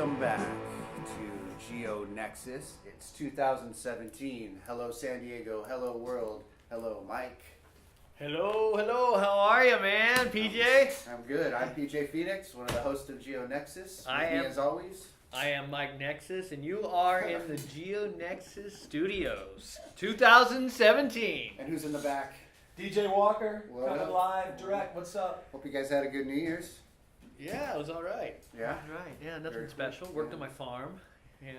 Welcome back to GeoNexus. It's 2017. Hello, San Diego. Hello, world. Hello, Mike. Hello. How are you, man? PJ? I'm good. I'm PJ Phoenix, one of the hosts of GeoNexus. I With me, am- as always. I am Mike Nexus, and you are in the GeoNexus Studios 2017. And who's in the back? DJ Walker, What coming up? live, direct. What's up? Hope you guys had a good New Year's. Yeah, it was all right. Yeah? All right. Yeah, nothing Very special. cool. Worked Yeah. on my farm. Yeah.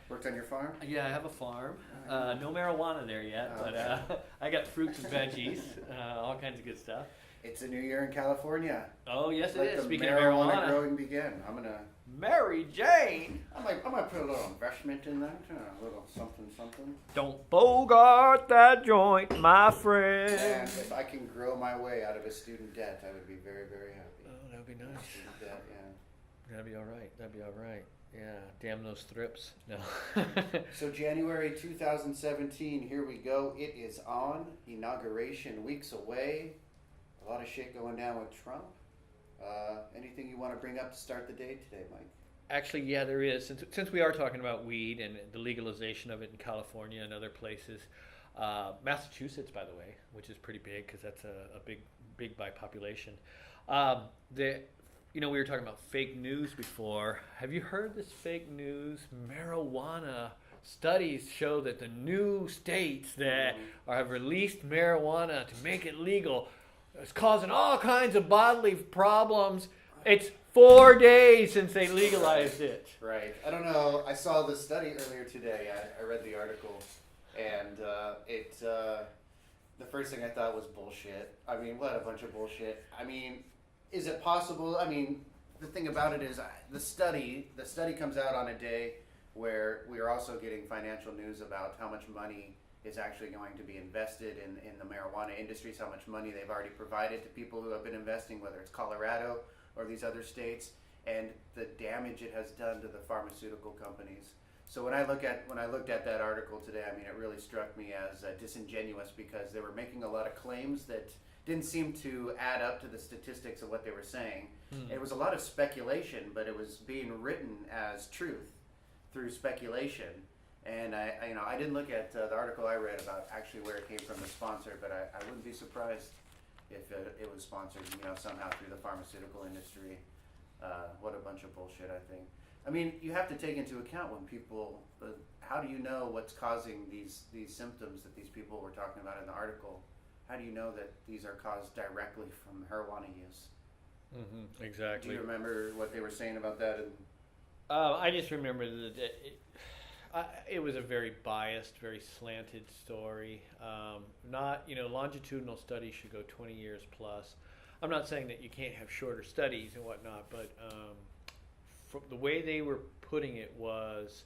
Worked on your farm? Yeah, I have a farm. No marijuana there yet, Oh, but I got fruits and veggies, all kinds of good stuff. It's a new year in California. Oh, yes, it Let is. the Speaking marijuana of marijuana, growing begin. I'm gonna Mary Jane. put a little investment in that. A little something. Don't bogart that joint, my friend. And if I can grow my way out of a student debt, I would be very, very happy. Oh, that would be nice. Student debt, yeah. That'd be all right. Yeah, damn those thrips. No. So January 2017, here we go. It is on. Inauguration weeks away. A lot of shit going down with Trump. Anything you want to bring up to start the day today, Mike? Actually, yeah, there is. Since we are talking about weed and the legalization of it in California and other places, Massachusetts, by the way, which is pretty big because that's a big by population. We were talking about fake news before. Have you heard this fake news? Marijuana studies show that the new states that have released marijuana to make it legal is causing all kinds of bodily problems. It's 4 days since they legalized it. Right. I don't know. I saw the study earlier today. I read the article, and the first thing I thought was bullshit. I mean, what a bunch of bullshit. I mean, is it possible? I mean, the thing about it is the study comes out on a day where we are also getting financial news about how much money is actually going to be invested in the marijuana industries, how much money they've already provided to people who have been investing, whether it's Colorado or these other states, and the damage it has done to the pharmaceutical companies. So when I looked at that article today, I mean, it really struck me as disingenuous because they were making a lot of claims that didn't seem to add up to the statistics of what they were saying. It was a lot of speculation, but it was being written as truth through speculation. And I didn't look at the article I read about actually where it came from, the sponsor, but I wouldn't be surprised if it was sponsored, somehow through the pharmaceutical industry. What a bunch of bullshit, I think. I mean, you have to take into account when people. How do you know what's causing these symptoms that these people were talking about in the article? How do you know that these are caused directly from marijuana use? Mm-hmm, exactly. Do you remember what they were saying about that? I just remember that it was a very biased, very slanted story. Longitudinal studies should go 20 years plus. I'm not saying that you can't have shorter studies and whatnot, but from the way they were putting it was,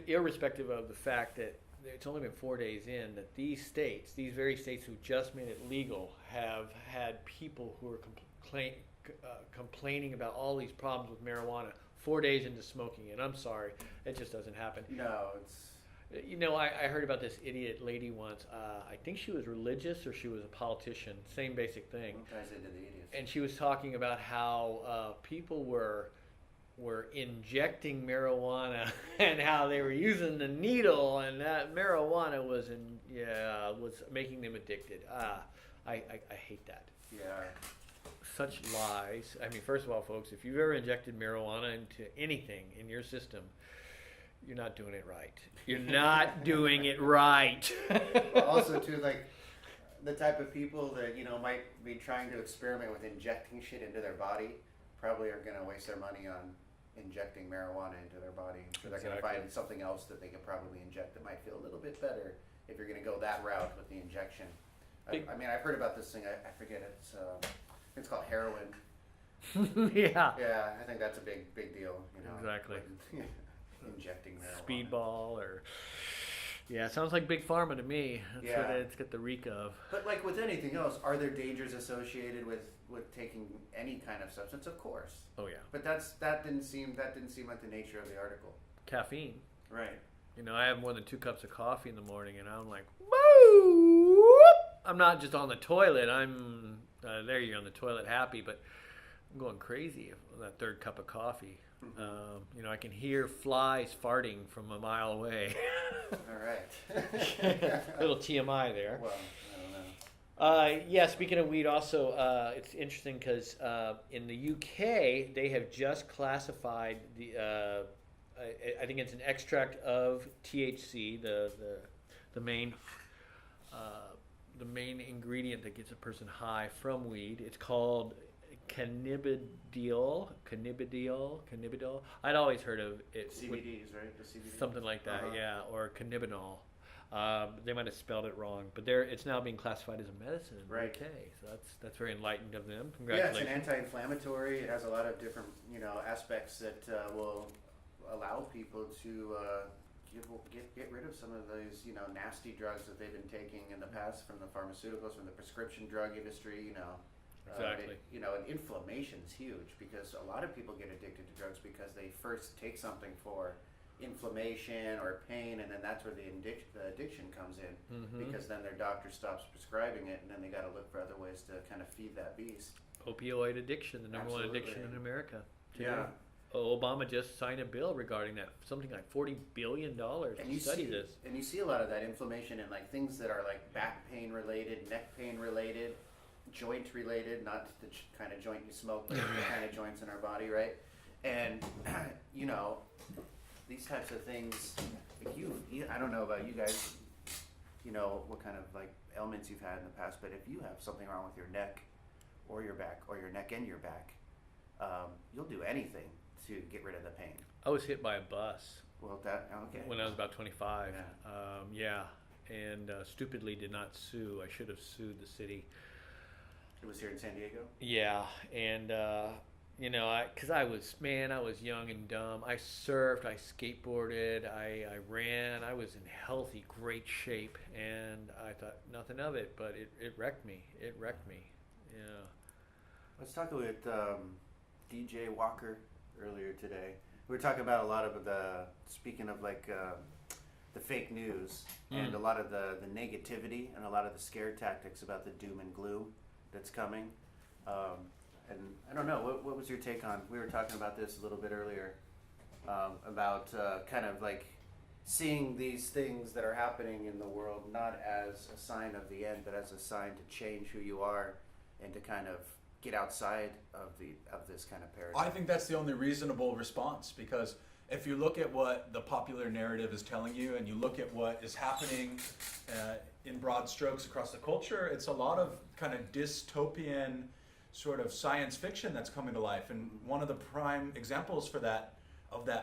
irrespective of the fact that it's only been 4 days in, that these very states who just made it legal, have had people who are complaining about all these problems with marijuana 4 days into smoking it. I'm sorry, it just doesn't happen. No, it's. I heard about this idiot lady once. I think she was religious or she was a politician. Same basic thing. What ties into the idiots? And she was talking about how people were injecting marijuana and how they were using the needle and that marijuana was making them addicted. I hate that. Yeah. Such lies. I mean, first of all, folks, if you've ever injected marijuana into anything in your system, you're not doing it right. You're not doing it right. Also, too, like the type of people that might be trying to experiment with injecting shit into their body probably are going to waste their money on injecting marijuana into their body. So they're going to find something else that they can probably inject that might feel a little bit better if you're going to go that route with the injection. I've heard about this thing. I forget it's called heroin. Yeah. Yeah, I think that's a big deal. Exactly. Injecting marijuana. Speedball it sounds like big pharma to me. That's what it's got the reek of. But like with anything else, are there dangers associated with taking any kind of substance? Of course. Oh yeah. But that didn't seem like the nature of the article. Caffeine. Right. I have more than 2 cups of coffee in the morning, and I'm like, woo! I'm not just on the toilet. I'm there. You're on the toilet happy, but I'm going crazy on that third cup of coffee. You know, I can hear flies farting from a mile away. All right. Little TMI there. Well, I don't know. Yeah, speaking of weed, also, it's interesting because in the UK, they have just classified I think it's an extract of THC, the main ingredient that gets a person high from weed. It's called cannabidiol. I'd always heard of it. CBDs, right? The CBD. Something like that, Uh-huh. yeah, or cannabinol. They might have spelled it wrong, but it's now being classified as a medicine in the Right. UK. So that's very enlightened of them. Yeah, it's Congratulations. an anti-inflammatory. It has a lot of different, aspects that will allow people to get rid of some of those, nasty drugs that they've been taking in the past from the pharmaceuticals, from the prescription drug industry. Exactly. And inflammation is huge because a lot of people get addicted to drugs because they first take something for inflammation or pain, and then that's where the addiction comes in, because then their doctor stops prescribing it, and then they got to look for other ways to kind of feed that beast. Opioid addiction, the number one Absolutely. addiction in America. today. Yeah. Obama just signed a bill regarding that, something like $40 billion And to study this. And you see a lot of that inflammation in like things that are like back pain related, neck pain related, joint related, not the kind of joint you smoke, but the kind of joints in our body, right? And these types of things, if you I don't know about you guys, what kind of like ailments you've had in the past, but if you have something wrong with your neck or your back, or your neck and your back, you'll do anything to get rid of the pain. I was hit by a bus Well, okay. when I was about 25. Yeah. And stupidly did not sue. I should have sued the city. It was here in San Diego? Yeah, and because I was young and dumb. I surfed, I skateboarded, I ran. I was in healthy, great shape, and I thought nothing of it. But it wrecked me. Yeah. Let's talk with DJ Walker earlier today. We were talking about a lot of speaking of like the fake news and a lot of the negativity and a lot of the scare tactics about the doom and gloom that's coming. And I don't know, what was your take on, we were talking about this a little bit earlier, about kind of like seeing these things that are happening in the world not as a sign of the end, but as a sign to change who you are and to kind of get outside of this kind of paradigm. I think that's the only reasonable response, because if you look at what the popular narrative is telling you and you look at what is happening in broad strokes across the culture, it's a lot of kind of dystopian sort of science fiction that's coming to life. And one of the prime examples for that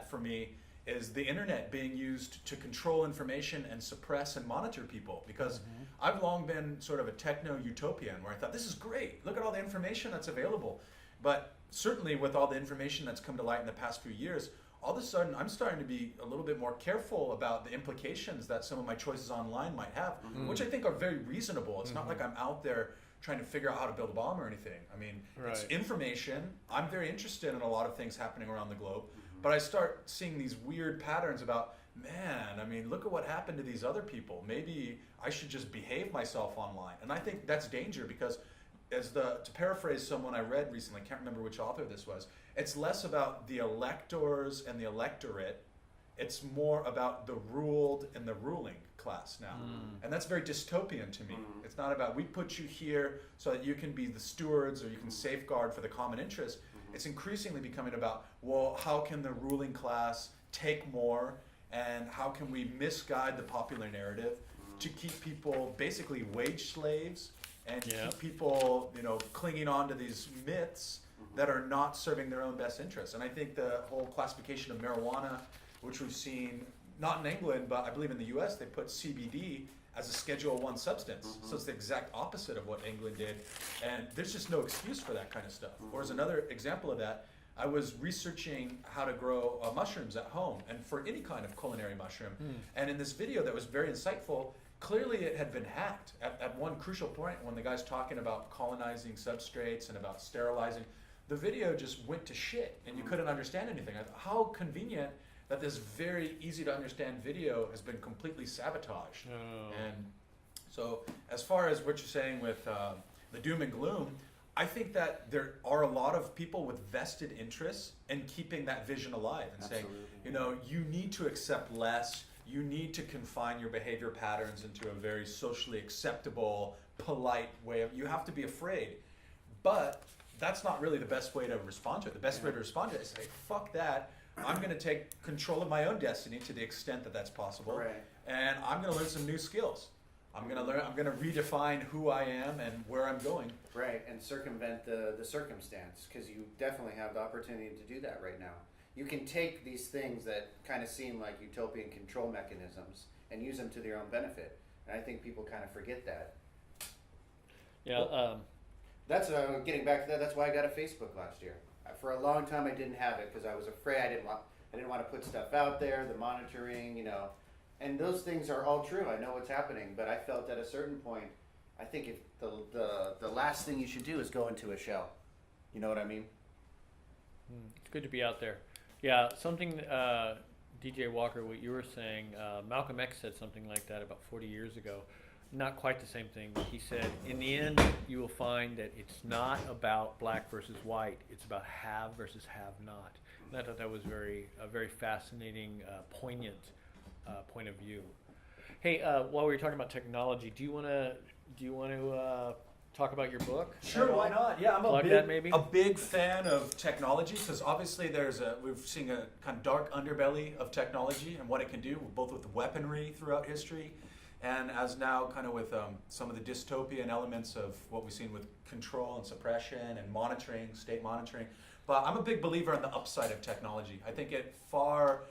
for me is the internet being used to control information and suppress and monitor people. Because I've long been sort of a techno-utopian where I thought, this is great, look at all the information that's available. But certainly with all the information that's come to light in the past few years, all of a sudden I'm starting to be a little bit more careful about the implications that some of my choices online might have, which I think are very reasonable. It's not like I'm out there trying to figure out how to build a bomb or anything. I mean, it's information. I'm very interested in a lot of things happening around the globe, but I start seeing these weird patterns about, man, I mean, look at what happened to these other people. Maybe I should just behave myself online. And I think that's danger, because to paraphrase someone I read recently, I can't remember which author this was, it's less about the electors and the electorate, it's more about the ruled and the ruling class now. And that's very dystopian to me. It's not about, we put you here so that you can be the stewards or you can safeguard for the common interest. It's increasingly becoming about, well, how can the ruling class take more, and how can we misguide the popular narrative to keep people basically wage slaves and keep people, clinging on to these myths that are not serving their own best interests. And I think the whole classification of marijuana, which we've seen, not in England, but I believe in the US, they put CBD as a Schedule 1 substance. So it's the exact opposite of what England did. And there's just no excuse for that kind of stuff. Or as another example of that, I was researching how to grow mushrooms at home, and for any kind of culinary mushroom. And in this video that was very insightful, clearly it had been hacked. At one crucial point, when the guy's talking about colonizing substrates and about sterilizing, the video just went to shit, and you couldn't understand anything. I thought, how convenient that this very easy to understand video has been completely sabotaged. And so as far as what you're saying with the doom and gloom, I think that there are a lot of people with vested interests in keeping that vision alive and saying, you need to accept less. You need to confine your behavior patterns into a very socially acceptable, polite way of. You have to be afraid, but that's not really the best way to respond to it. The best way to respond to it is say, "Fuck that! I'm going to take control of my own destiny to the extent that that's possible, and I'm going to learn some new skills. I'm going to redefine who I am and where I'm going." Right, and circumvent the circumstance, because you definitely have the opportunity to do that right now. You can take these things that kind of seem like utopian control mechanisms and use them to their own benefit. And I think people kind of forget that. Yeah. That's getting back to that. That's why I got a Facebook last year. For a long time, I didn't have it because I was afraid. I didn't want to put stuff out there. The monitoring, and those things are all true. I know what's happening, but I felt at a certain point, I think if the last thing you should do is go into a shell. You know what I mean? It's good to be out there. Yeah, something, DJ Walker, what you were saying, Malcolm X said something like that about 40 years ago. Not quite the same thing. He said, in the end, you will find that it's not about black versus white. It's about have versus have not. And I thought that was a very fascinating, poignant point of view. Hey, while we were talking about technology, do you want to talk about your book? Sure, why not? Yeah, I'm a big fan of technology because obviously we've seen a kind of dark underbelly of technology and what it can do, both with weaponry throughout history, and as now kind of with some of the dystopian elements of what we've seen with control and suppression and monitoring, state monitoring. But I'm a big believer in the upside of technology. I think it far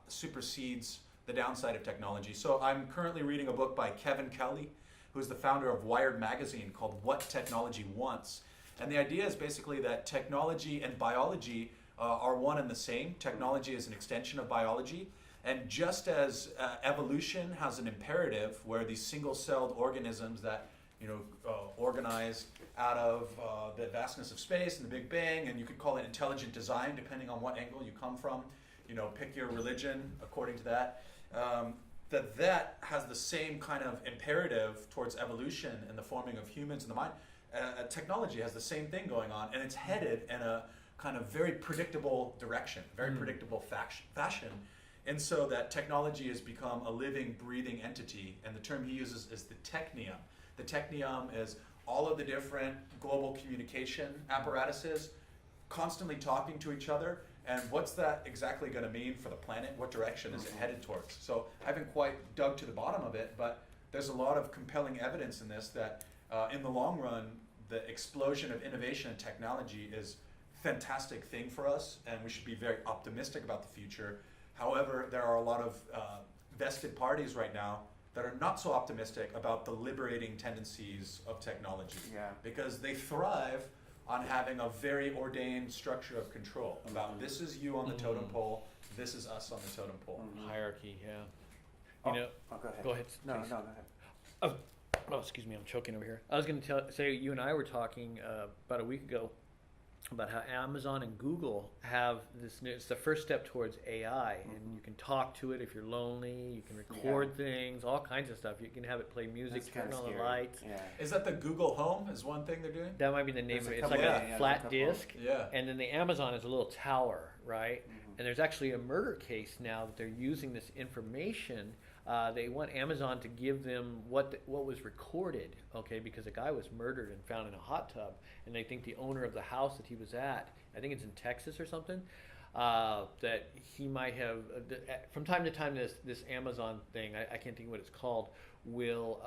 supersedes the downside of technology. So I'm currently reading a book by Kevin Kelly, who is the founder of Wired magazine, called What Technology Wants. And the idea is basically that technology and biology are one and the same. Technology is an extension of biology. And just as evolution has an imperative where these single-celled organisms that organized out of the vastness of space and the Big Bang, and you could call it intelligent design depending on what angle you come from, pick your religion according to that, that has the same kind of imperative towards evolution and the forming of humans in the mind. Technology has the same thing going on, and it's headed in a kind of very predictable direction, very predictable fashion. And so that technology has become a living, breathing entity, and the term he uses is the technium. The technium is all of the different global communication apparatuses constantly talking to each other, and what's that exactly going to mean for the planet? What direction is it headed towards? So I haven't quite dug to the bottom of it, but there's a lot of compelling evidence in this that in the long run, the explosion of innovation and technology is a fantastic thing for us, and we should be very optimistic about the future. However, there are a lot of vested parties right now that are not so optimistic about the liberating tendencies of technology, because they thrive on having a very ordained structure of control about this is you on the totem pole, this is us on the totem pole. Hierarchy, go ahead. Go ahead. No, please. go ahead. Oh, excuse me, I'm choking over here. I was going to say you and I were talking about a week ago about how Amazon and Google have this new, it's the first step towards AI, and you can talk to it if you're lonely, you can record things, all kinds of stuff. You can have it play music, turn on the lights. Yeah. Is that the Google Home is one thing they're doing? That might be the name of it. It's like a flat disc, and then the Amazon is a little tower, right? And there's actually a murder case now that they're using this information. They want Amazon to give them what was recorded, okay, because a guy was murdered and found in a hot tub, and they think the owner of the house that he was at, I think it's in Texas or something, that he might have, from time to time this Amazon thing, I can't think of what it's called, will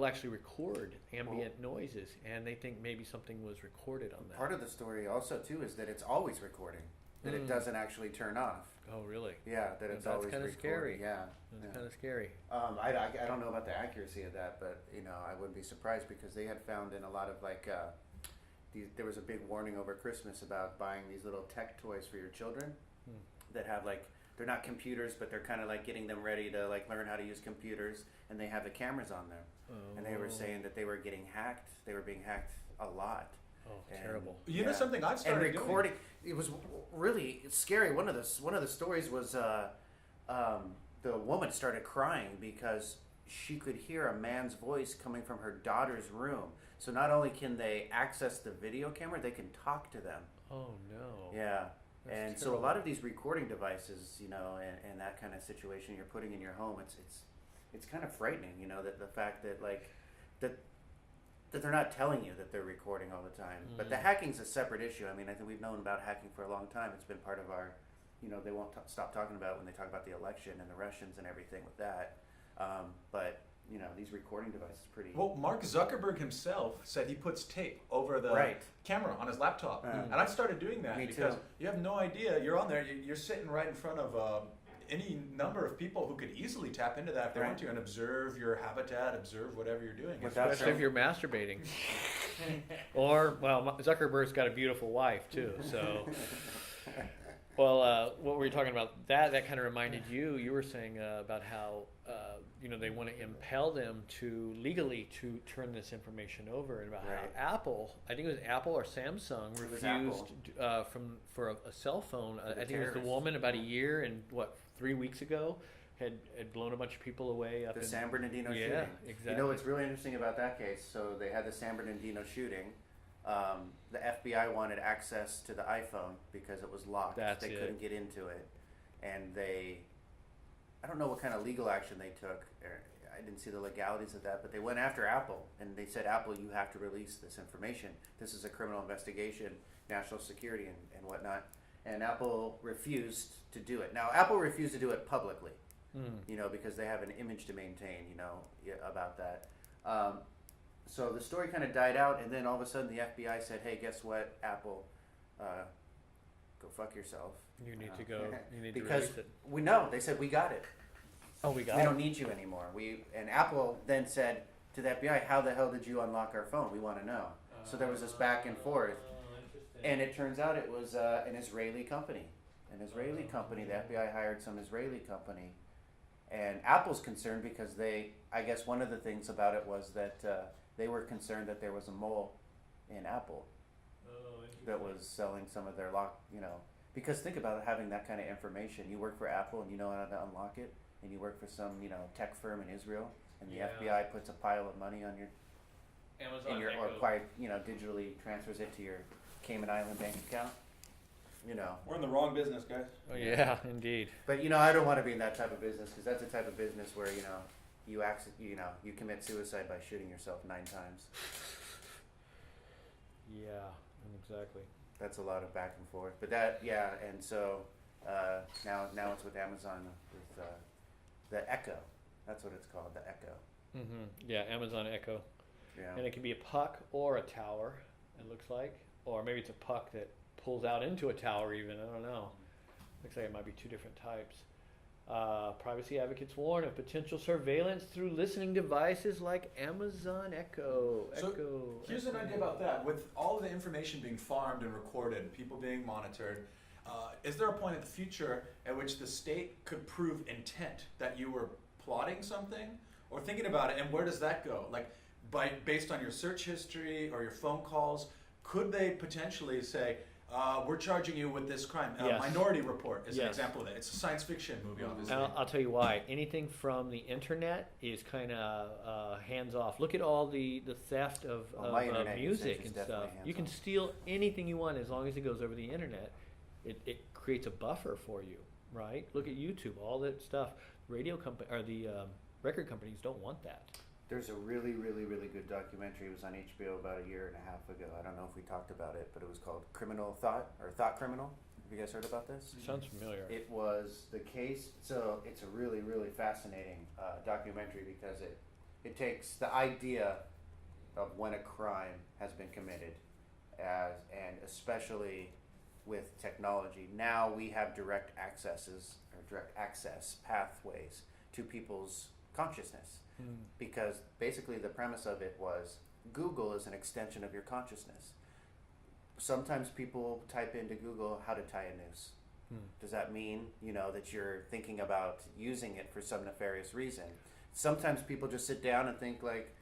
actually record ambient noises, and they think maybe something was recorded on that. Part of the story also too is that it's always recording, that it doesn't actually turn off. Oh, really? Yeah, that it's always recording. That's kind of scary. Yeah, that's kind of scary. I don't know about the accuracy of that, but I wouldn't be surprised because they had found in a lot of there was a big warning over Christmas about buying these little tech toys for your children that have they're not computers, but they're kind of like getting them ready to learn how to use computers, and they have the cameras on them. And they were saying that they were getting hacked. They were being hacked a lot. Oh, terrible! You know something I've started and recording. It was really scary. One of the stories was the woman started crying because she could hear a man's voice coming from her daughter's room. So not only can they access the video camera, they can talk to them. Oh no. Yeah. That's And so a terrible. lot of these recording devices, and that kind of situation you're putting in your home, it's kind of frightening, that the fact that that they're not telling you that they're recording all the time. But the hacking's a separate issue. I mean, I think we've known about hacking for a long time. It's been part of our, they won't stop talking about it when they talk about the election and the Russians and everything with that. But these recording devices are pretty. Well, Mark Zuckerberg himself said he puts tape over the Right. camera on his laptop, Mm. and I've started doing that Me because too. you have no idea. You're on there. You're sitting right in front of any number of people who could easily tap into that if they Right. want to and observe your habitat, observe whatever you're doing. Without Especially if you're masturbating. Or, well, Zuckerberg's got a beautiful wife, too, so. Well, what were you talking about? That kind of reminded you were saying about how, they want to impel them to legally to turn this information over, and about Right. how Apple, I think it was Apple or Samsung, It was refused for a cell phone. I the think it was the terrorists. woman about a year and 3 weeks ago had blown a bunch of people away up The in San Bernardino Yeah, shooting. exactly. What's really interesting about that case? So they had the San Bernardino shooting. The FBI wanted access to the iPhone because it was locked. That's they it. couldn't get into it, and I don't know what kind of legal action they took. I didn't see the legalities of that, but they went after Apple and they said, Apple, you have to release this information. This is a criminal investigation, national security, and whatnot. And Apple refused to do it. Now, Apple refused to do it publicly. Because they have an image to maintain, about that. So the story kind of died out, and then all of a sudden the FBI said, hey, guess what, Apple, go fuck yourself. You need to go. You need Because to release it. we know, they said, we got it. Oh, we got We it. don't need you anymore. And Apple then said to the FBI, how the hell did you unlock our phone? We want to know. So there was this back and forth. And it turns out it was an Israeli company. The FBI hired some Israeli company. And Apple's concerned because I guess one of the things about it was that they were concerned that there was a mole in Apple that was selling some of their because think about having that kind of information. You work for Apple and you know how to unlock it, and you work for some, tech firm in Israel, and the Yeah. FBI puts a pile of money on your, Amazon or Echo. quite, digitally transfers it to your Cayman Island bank account. We're in the wrong business, guys. Oh, yeah, indeed. But I don't want to be in that type of business because that's the type of business where you commit suicide by shooting yourself 9 times. Yeah, exactly. That's a lot of back and forth. But and so now it's with Amazon with the Echo. That's what it's called, the Echo. Yeah, Amazon Echo. Yeah. And it can be a puck or a tower, it looks like. Or maybe it's a puck that pulls out into a tower even. I don't know. Looks like it might be 2 different types. Privacy advocates warn of potential surveillance through listening devices like Amazon Echo. So, Echo. Here's an idea about that. With all of the information being farmed and recorded, people being monitored, is there a point in the future at which the state could prove intent that you were plotting something or thinking about it, and where does that go? Like, based on your search history or your phone calls, could they potentially say, we're charging you with this crime? Yes. Minority Report is an Yes. example of that. It's a science fiction movie, obviously. And I'll tell you why. Anything from the internet is kind of hands off. Look at all the theft of My internet music usage is and definitely stuff. You can hands-off. steal anything you want as long as it goes over the internet. It creates a buffer for you, right? Look at YouTube, all that stuff. Radio company or the record companies don't want that. There's a really, really, really good documentary. It was on HBO about 1.5 years ago. I don't know if we talked about it, but it was called Criminal Thought, or Thought Criminal. Have you guys heard about this? Sounds familiar. It was the case. So it's a really, really fascinating documentary because it takes the idea of when a crime has been committed, and especially with technology. Now we have direct access pathways to people's consciousness, because basically the premise of it was Google is an extension of your consciousness. Sometimes people type into Google how to tie a noose. Does that mean, that you're thinking about using it for some nefarious reason? Sometimes people just sit down and think like,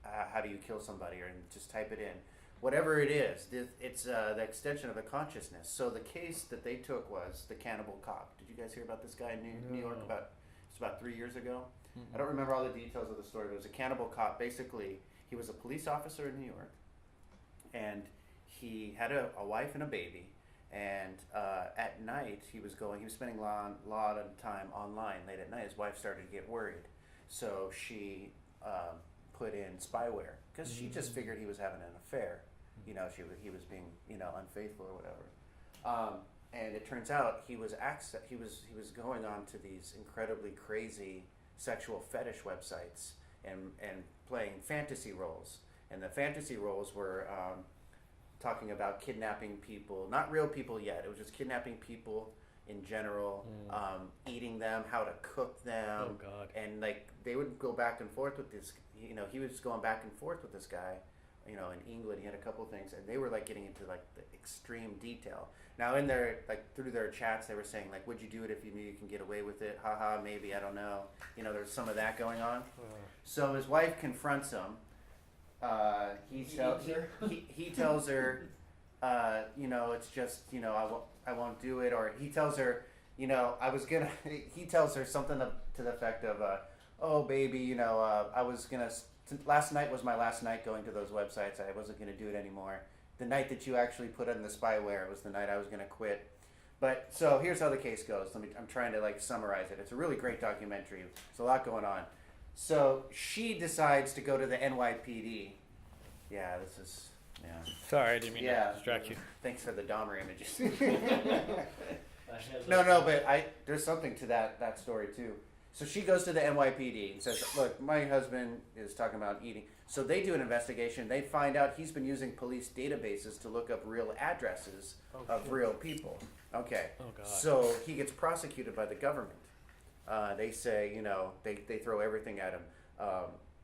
how do you kill somebody, or just type it in. Whatever it is, it's the extension of the consciousness. So the case that they took was the cannibal cop. Did you guys hear about this guy in New York it's about 3 years ago? I don't remember all the details of the story, but it was a cannibal cop. Basically, He was a police officer in New York, and he had a wife and a baby. And at night, he was spending a lot of time online late at night. His wife started to get worried. So she put in spyware because she just figured he was having an affair. You know, he was being, unfaithful or whatever. And it turns out he was going on to these incredibly crazy sexual fetish websites and playing fantasy roles. And the fantasy roles were talking about kidnapping people, not real people yet. It was just kidnapping people in general, eating them, how to cook them. Oh, God. And like they would go back and forth with this. He was going back and forth with this guy. In England, he had a couple things, and they were like getting into like the extreme detail. Now, in their through their chats, they were saying like, "Would you do it if you knew you can get away with it?" Haha, maybe, I don't know. There's some of that going on. So his wife confronts him. He tells her, it's just, I won't do it. Or he tells her, he tells her something to the effect of, oh baby, I was gonna. Last night was my last night going to those websites. I wasn't going to do it anymore. The night that you actually put in the spyware was the night I was going to quit. But so here's how the case goes. I'm trying to summarize it. It's a really great documentary. There's a lot going on. So she decides to go to the NYPD. Yeah, Sorry, I didn't mean to distract you. Thanks for the Dahmer images. No, but there's something to that story too. So she goes to the NYPD and says, look, my husband is talking about eating. So they do an investigation. They find out he's been using police databases to look up real addresses of real people. Okay. Oh, God. So he gets prosecuted by the government. They say, they throw everything at him,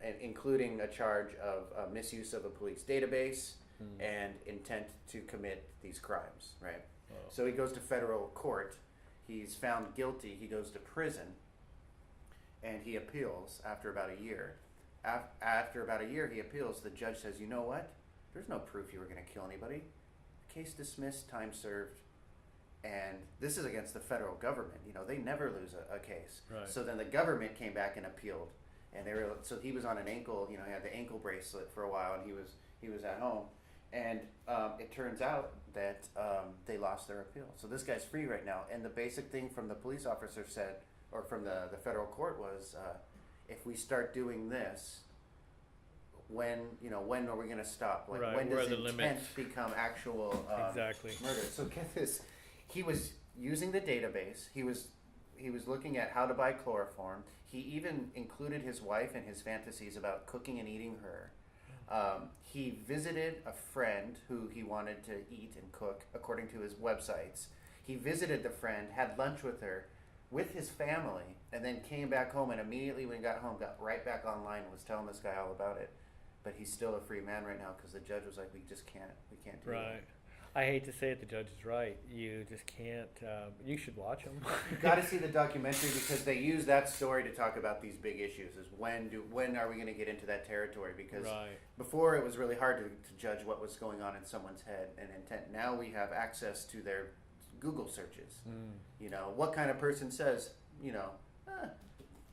and including a charge of misuse of a police database and intent to commit these crimes, right? Oh. So he goes to federal court. He's found guilty. He goes to prison. And he appeals after about a year. After about a year, he appeals. The judge says, you know what? There's no proof you were going to kill anybody. Case dismissed, time served. And this is against the federal government. They never lose a case. Right. So then the government came back and appealed. And so he was on an ankle, he had the ankle bracelet for a while, and he was at home. And it turns out that they lost their appeal. So this guy's free right now. And the basic thing from the police officer said, or from the federal court, was if we start doing this, when are we going to stop? Right, when where does are the intent limits? become actual Exactly. murder? So get this, he was using the database. He was looking at how to buy chloroform. He even included his wife in his fantasies about cooking and eating her. He visited a friend who he wanted to eat and cook according to his websites. He visited the friend, had lunch with her, with his family, and then came back home, and immediately when he got home, got right back online and was telling this guy all about it. But he's still a free man right now because the judge was like, we can't do Right. it. I hate to say it, the judge is right. You just can't. You should watch them. You got to see the documentary because they use that story to talk about these big issues. Is when are we going to get into that territory? Because Right. before it was really hard to judge what was going on in someone's head and intent. Now we have access to their Google searches. What kind of person says,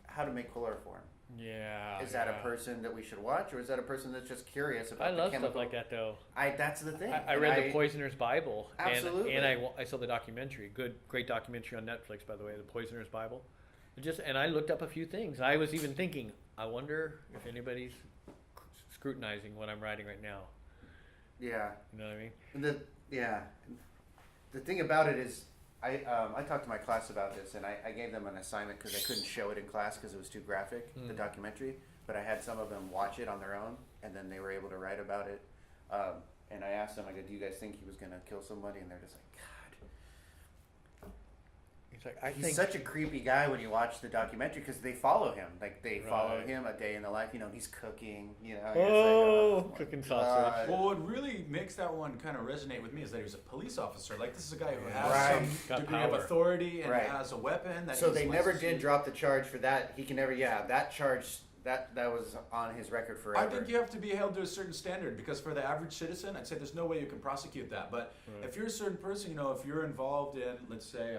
how to make chloroform? Yeah. Is that a person that we should watch, or is that a person that's just curious about I the love chemical? stuff like that, though. That's the thing. I read The Poisoner's Bible. Absolutely. And I saw the documentary. Great documentary on Netflix, by the way, The Poisoner's Bible. And I looked up a few things. I was even thinking, I wonder if anybody's scrutinizing what I'm writing right now. Yeah. You know what I mean? The thing about it is, I talked to my class about this, and I gave them an assignment because I couldn't show it in class because it was too graphic, the documentary. But I had some of them watch it on their own, and then they were able to write about it. And I asked them, I go, do you guys think he was going to kill somebody? And they're just like, God. He's such a creepy guy when you watch the documentary because they follow him. They follow Right. him a day in the life. He's cooking. You're just Oh, my cooking God. sausage. Well, what really makes that one kind of resonate with me is that he was a police officer. Like, this is a guy who has Right. some Got degree power. of authority and Right. has a weapon. That So he's they never licensed did to. drop the charge for that. He can never. Yeah, that charge that was on his record forever. I think you have to be held to a certain standard because for the average citizen, I'd say there's no way you can prosecute that. But Right. if you're a certain person, if you're involved in, let's say,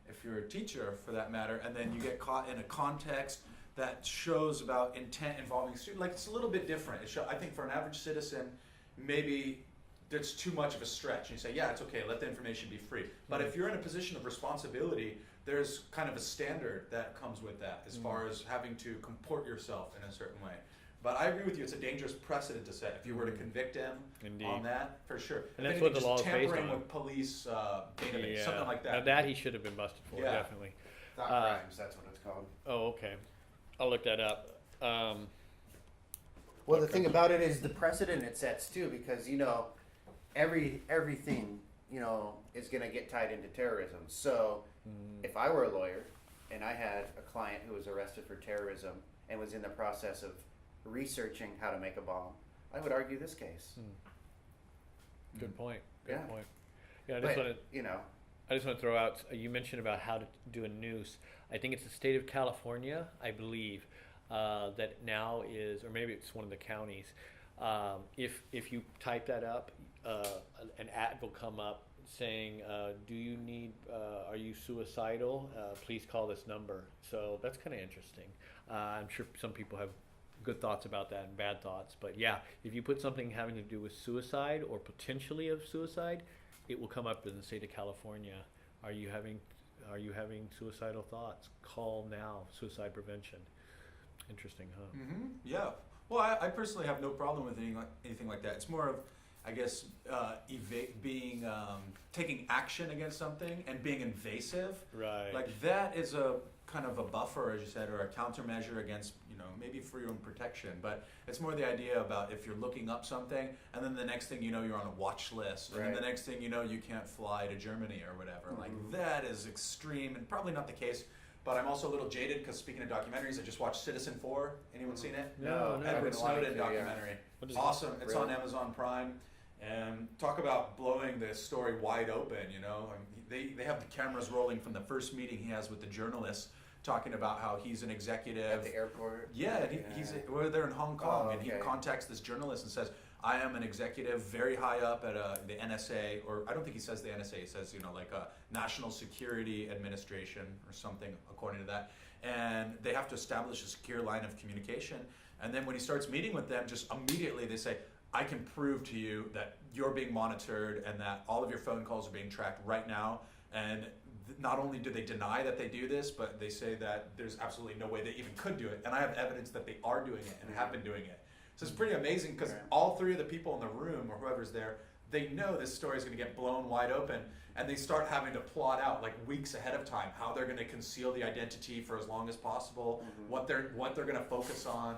if you're a teacher for that matter, and then you get caught in a context that shows about intent involving student. Like it's a little bit different. I think for an average citizen, maybe that's too much of a stretch. You say, yeah, it's okay, let the information be free. But if you're in a position of responsibility, there's kind of a standard that comes with that as far as having to comport yourself in a certain way. But I agree with you, it's a dangerous precedent to set. If you were to convict him on that, for sure. And if that's what anything, the law is just based tampering on. with police database, Yeah. something like Now that. that he should have been busted for, Yeah. definitely. Thought crimes, that's what it's called. Oh, okay. I'll look that up. Well, the thing about it is the precedent it sets too, because everything is gonna get tied into terrorism. So if I were a lawyer and I had a client who was arrested for terrorism and was in the process of researching how to make a bomb, I would argue this case. Good point. Good Yeah. point. Yeah, But, I just want to throw out. You mentioned about how to do a noose. I think it's the state of California, I believe, that now is, or maybe it's one of the counties. If you type that up, an ad will come up saying, "Do you need? Are you suicidal? Please call this number." So that's kind of interesting. I'm sure some people have good thoughts about that and bad thoughts, but yeah, if you put something having to do with suicide or potentially of suicide, it will come up in the state of California. Are you having suicidal thoughts? Call now, suicide prevention. Interesting, huh? Yeah. Well, I personally have no problem with anything like that. It's more of, I guess, taking action against something and being invasive. Right. Like that is a kind of a buffer, as you said, or a countermeasure against, maybe for your own protection. But it's more the idea about if you're looking up something and then the next thing you know, you're on a watch list. And then the next thing you know, you can't fly to Germany or whatever. Like that is extreme and probably not the case. But I'm also a little jaded because speaking of documentaries, I just watched Citizen4. Anyone seen it? No. Edward Snowden yeah. documentary. What is Awesome. It's on Really? Amazon Prime. And talk about blowing the story wide open, They have the cameras rolling from the first meeting he has with the journalists, talking about how he's an executive. at the airport. Yeah, and we're there in Hong Kong, and he okay. contacts this journalist and says, I am an executive very high up at the NSA, or I don't think he says the NSA, he says, like a National Security Administration or something according to that. And they have to establish a secure line of communication. And then when he starts meeting with them, just immediately they say, I can prove to you that you're being monitored and that all of your phone calls are being tracked right now. And not only do they deny that they do this, but they say that there's absolutely no way they even could do it. And I have evidence that they are doing it and have been doing it. So it's pretty amazing because all three of the people in the room or whoever's there, they know this story is going to get blown wide open, and they start having to plot out like weeks ahead of time how they're going to conceal the identity for as long as possible, what they're going to focus on.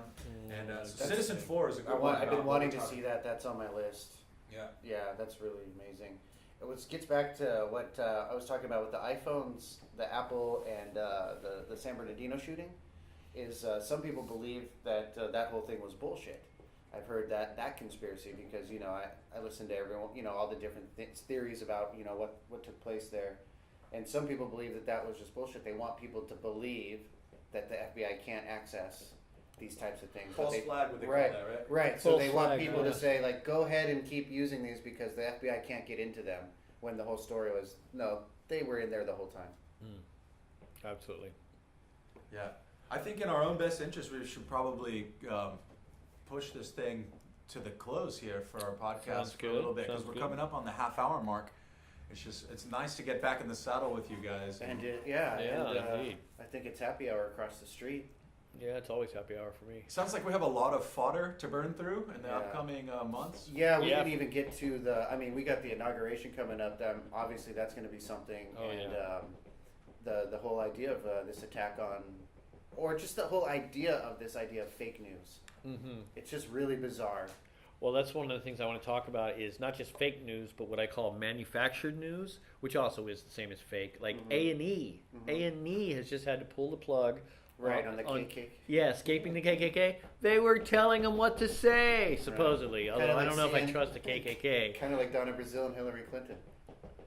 And so Citizen4 is a good one. I've been wanting to see that. That's on my list. Yeah. Yeah, that's really amazing. It gets back to what I was talking about with the iPhones, the Apple, and the San Bernardino shooting. Is some people believe that that whole thing was bullshit. I've heard that conspiracy because I listened to everyone, all the different theories about what took place there, and some people believe that was just bullshit. They want people to believe that the FBI can't access these types of things. False flag, what they call right, that, right? right. So False they want flag, people yeah. to say like, go ahead and keep using these because the FBI can't get into them. When the whole story was no, they were in there the whole time. Absolutely. Yeah. I think in our own best interest, we should probably push this thing to the close here for our podcast Sounds for a little good. bit because Sounds we're good. coming up on the half-hour mark. It's nice to get back in the saddle with you guys. And Yeah, and, indeed. I think it's happy hour across the street. Yeah, it's always happy hour for me. Sounds like we have a lot of fodder to burn through in the Yeah. upcoming months. Yeah, we Yeah. didn't even get to we got the inauguration coming up. Obviously, that's going to be something. Oh, and yeah. the whole idea of this attack on, or just the whole idea of fake news. Mm-hmm. It's just really bizarre. Well, that's one of the things I want to talk about is not just fake news, but what I call manufactured news, which also is the same as fake. Like A&E. A&E has just had to pull the plug. Right, on the KKK. Yeah, escaping the KKK. They were telling them what to say, supposedly. Although Kinda I don't like know if I CNN. trust the KKK. Kind of like down in Brazil and Hillary Clinton.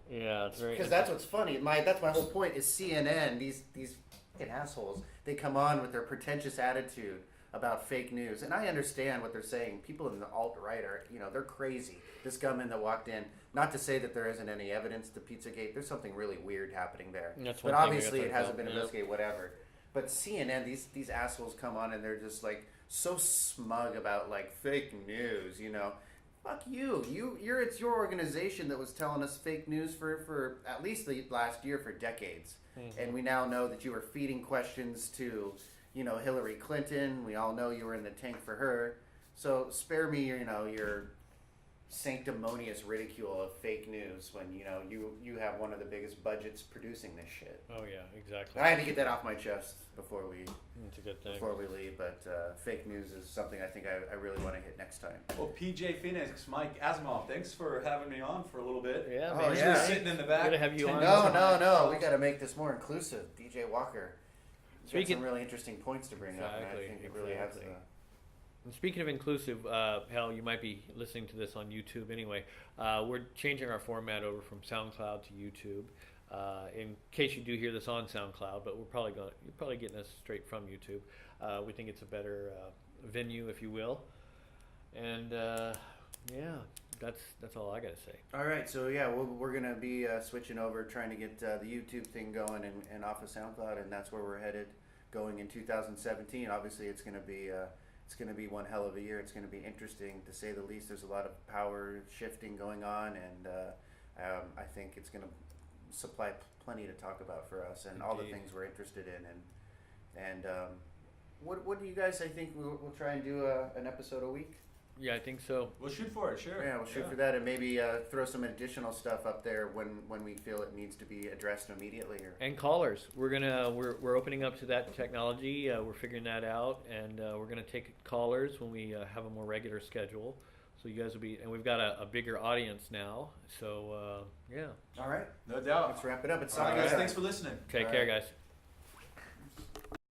Yeah, it's very... Because that's what's funny. That's my whole point is CNN, these fucking assholes, they come on with their pretentious attitude about fake news. And I understand what they're saying. People in the alt-right are, they're crazy. This gunman that walked in, not to say that there isn't any evidence to Pizzagate, there's something really weird happening there. That's But one thing we obviously gotta it talk hasn't about, been yeah. investigated, whatever. But CNN, these assholes come on and they're just like so smug about like fake news, you know. Fuck you. It's your organization that was telling us fake news for at least the last year, for decades. Mm-hmm. And we now know that you were feeding questions to, you know, Hillary Clinton. We all know you were in the tank for her. So spare me, you know, your sanctimonious ridicule of fake news when, you know, you have one of the biggest budgets producing this shit. Oh yeah, exactly. I had to get that off my chest before we It's a good thing. leave, but fake news is something I think I really want to hit next time. Well, PJ Phoenix, Mike Asimov, thanks for having me on for a little bit. Yeah, Oh, man. Usually yeah. sitting in the back. Good to have you on. No, we got to make this more inclusive. DJ Walker, got Speaking- some really interesting points to bring up, and I Exactly, think it really has exactly. the. And speaking of inclusive, hell, you might be listening to this on YouTube anyway. We're changing our format over from SoundCloud to YouTube. In case you do hear this on SoundCloud, but you're probably getting us straight from YouTube. We think it's a better venue, if you will. And yeah, that's all I gotta say. All right, so yeah, we're gonna be switching over, trying to get the YouTube thing going and off of SoundCloud, and that's where we're headed, going in 2017. Obviously, it's gonna be one hell of a year. It's gonna be interesting to say the least. There's a lot of power shifting going on, and I think it's gonna supply plenty to talk about for us and all the Indeed. things we're interested in. And what do you guys? I think we'll try and do an episode a week. Yeah, I think so. We'll shoot for it, sure. Yeah, we'll shoot for that, and maybe throw some additional stuff up there when we feel it needs to be addressed immediately. Or And callers, we're opening up to that technology. We're figuring that out, and we're gonna take callers when we have a more regular schedule. So you guys will be, and we've got a bigger audience now. So yeah, all right, No doubt. let's wrap it up. It's All right, Saga guys, time. thanks for listening. take All care, right. guys.